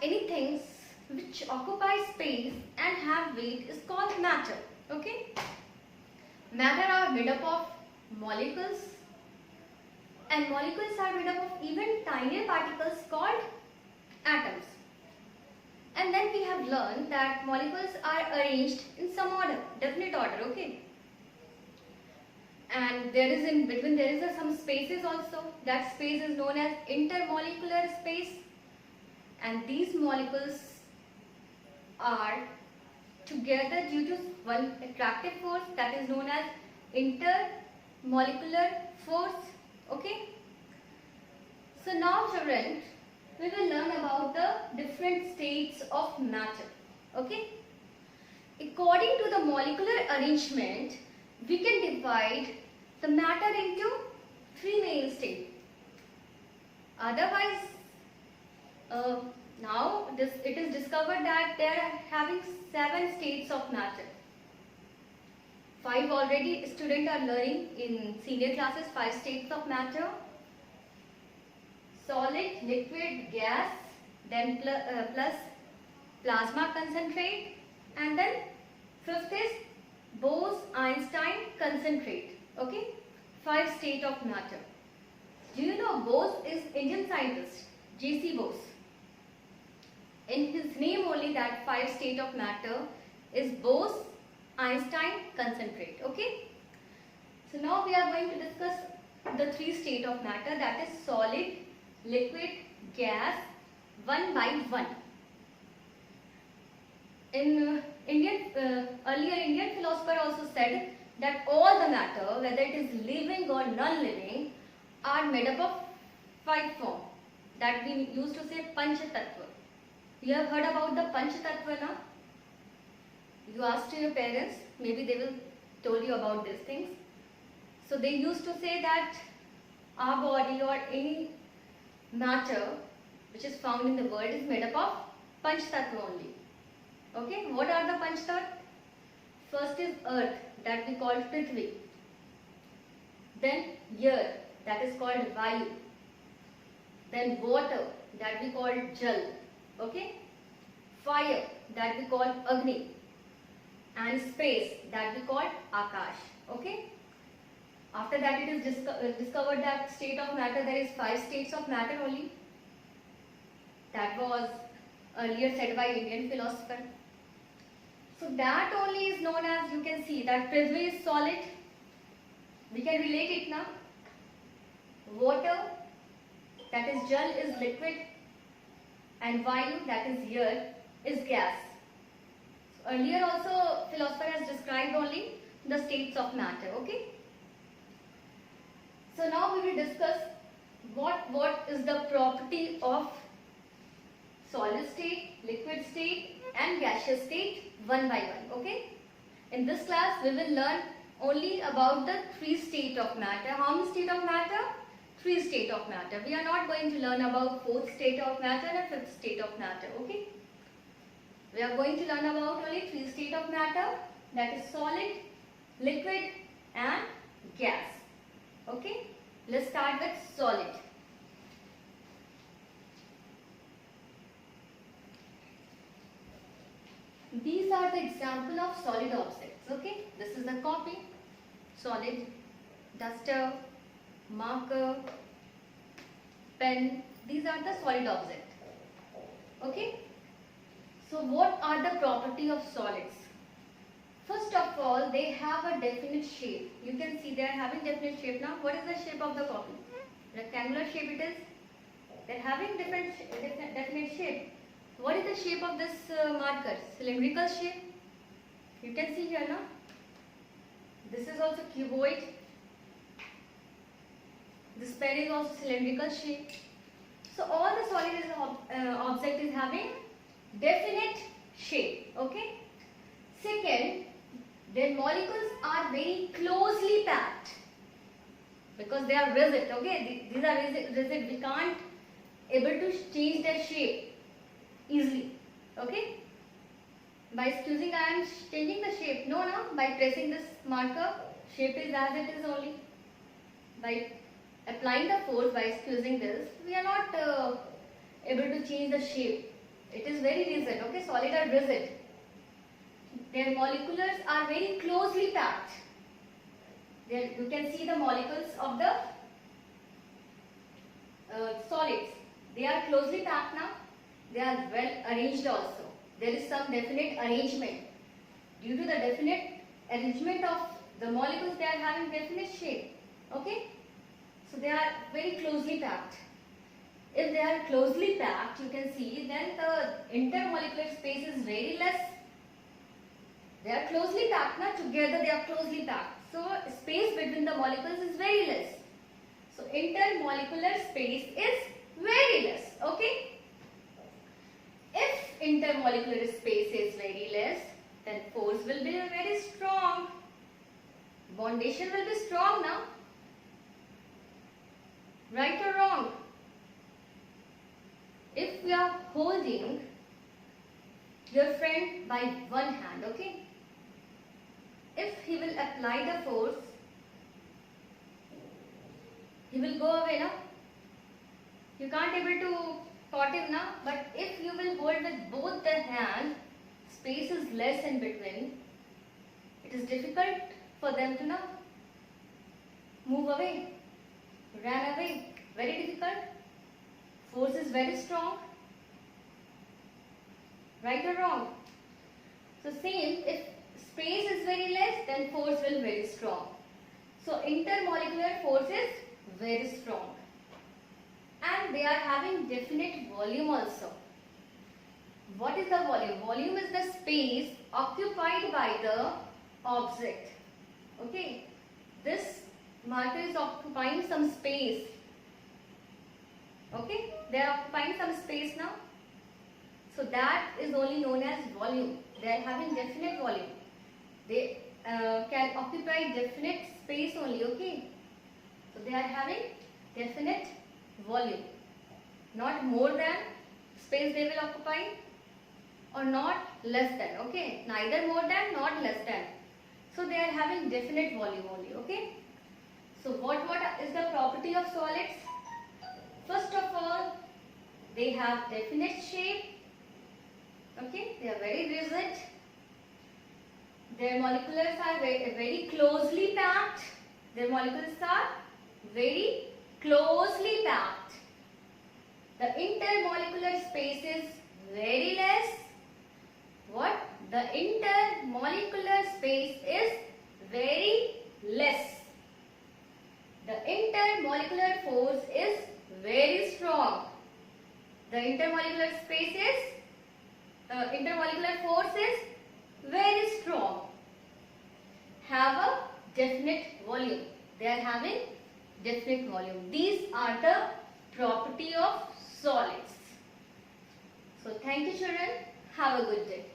anything which occupy space and have weight is called matter. Okay? Matter are made up of molecules, and molecules are made up of even tinier particles called atoms. And then we have learned that molecules are arranged in some order, definite order, okay? And there is in between there is some spaces also. That space is known as intermolecular space, and these molecules are together due to one attractive force that is known as intermolecular force. Okay? So now children, we will learn about the different states of matter. Okay? According to the molecular arrangement, we can divide the matter into three main states. Otherwise, now it is discovered that they are having 7 states of matter. 5 already students are learning in senior classes, 5 states of matter: solid, liquid, gas, then plus plasma concentrate, and then 5th is Bose-Einstein concentrate. Okay, 5 state of matter. Do you know Bose is Indian scientist, J.C. Bose. In his name only that 5 state of matter is Bose-Einstein concentrate. Okay. So now we are going to discuss the 3 state of matter, that is solid, liquid, gas, one by one. In earlier Indian philosopher also said that all the matter, whether it is living or non-living, are made up of 5 forms. That we used to say Panch Tattva. You have heard about the Panch Tattva now? You asked your parents, maybe they will told you about these things. So they used to say that our body or any matter which is found in the world is made up of Panch Tattva only. Okay, what are the Panch Tattva? First is earth, that we call Prithvi. Then air, that is called Vayu. Then water, that we call Jal. Okay. Fire, that we call Agni. And space, that we call Akash. Okay. After that it is discovered that state of matter, there is 5 states of matter only. That was earlier said by Indian philosopher. So that only is known as, you can see that Prithvi is solid. We can relate it now. Water, that is Jal, is liquid, and Vayu, that is air, is gas. So earlier also philosopher has described only the states of matter. Okay. So now we will discuss what is the property of solid state, liquid state, and gaseous state one by one. Okay. In this class we will learn only about the 3 states of matter. How many states of matter? 3 states of matter. We are not going to learn about 4th state of matter and 5th state of matter. Okay. We are going to learn about only 3 states of matter, that is solid, liquid, and gas. Okay. Let's start with solid. These are the example of solid objects. Okay. This is the copy, solid, duster, marker, pen. These are the solid objects. Okay. So what are the property of solids? First of all, they have a definite shape. You can see they are having definite shape. Now what is the shape of the copy? Rectangular shape it is. They are having definite shape. What is the shape of this marker? Cylindrical shape. You can see here now. This is also cuboid. This pen is also cylindrical shape. So all the solid object is having definite shape. Okay. Second, their molecules are very closely packed because they are rigid. Okay, these are rigid. We can't able to change their shape easily. Okay. By squeezing, I am changing the shape. No. By pressing this marker, shape is as it is only. By applying the force, by squeezing this, we are not able to change the shape. It is very rigid. Okay, solid are rigid. Their molecules are very closely packed. There you can see the molecules of the solids. They are closely packed now. They are well arranged also. There is some definite arrangement. Due to the definite arrangement of the molecules, they are having definite shape. Okay? So they are very closely packed. If they are closely packed, you can see then the intermolecular space is very less. They are closely packed now, together they are closely packed. So space between the molecules is very less. So intermolecular space is very less. Okay? If intermolecular space is very less, then force will be very strong. Bondation will be strong now. Right or wrong? If we are holding your friend by one hand, okay? If he will apply the force, he will go away now. You can't able to caught him now. But if you will hold with both the hands, space is less in between. It is difficult for them to now move away, run away. Very difficult. Force is very strong. Right or wrong? So same, if space is very less, then force will be very strong. So intermolecular force is very strong. And they are having definite volume also. What is the volume? Volume is the space occupied by the object. Okay. This marker is occupying some space. Okay. They are occupying some space now. So that is only known as volume. They are having definite volume. They can occupy definite space only. Okay. So they are having definite volume. Not more than space they will occupy or not less than. Okay. Neither more than, not less than. So they are having definite volume only. Okay. So what is the property of solids? First of all, they have definite shape. Okay, they are very rigid. Their molecules are very closely packed. Their molecules are very closely packed. The intermolecular space is very less. What? The intermolecular space is very less. The intermolecular force is very strong. The intermolecular space is intermolecular force is very strong. Have a definite volume. They are having definite volume. These are the property of solids. So thank you children. Have a good day.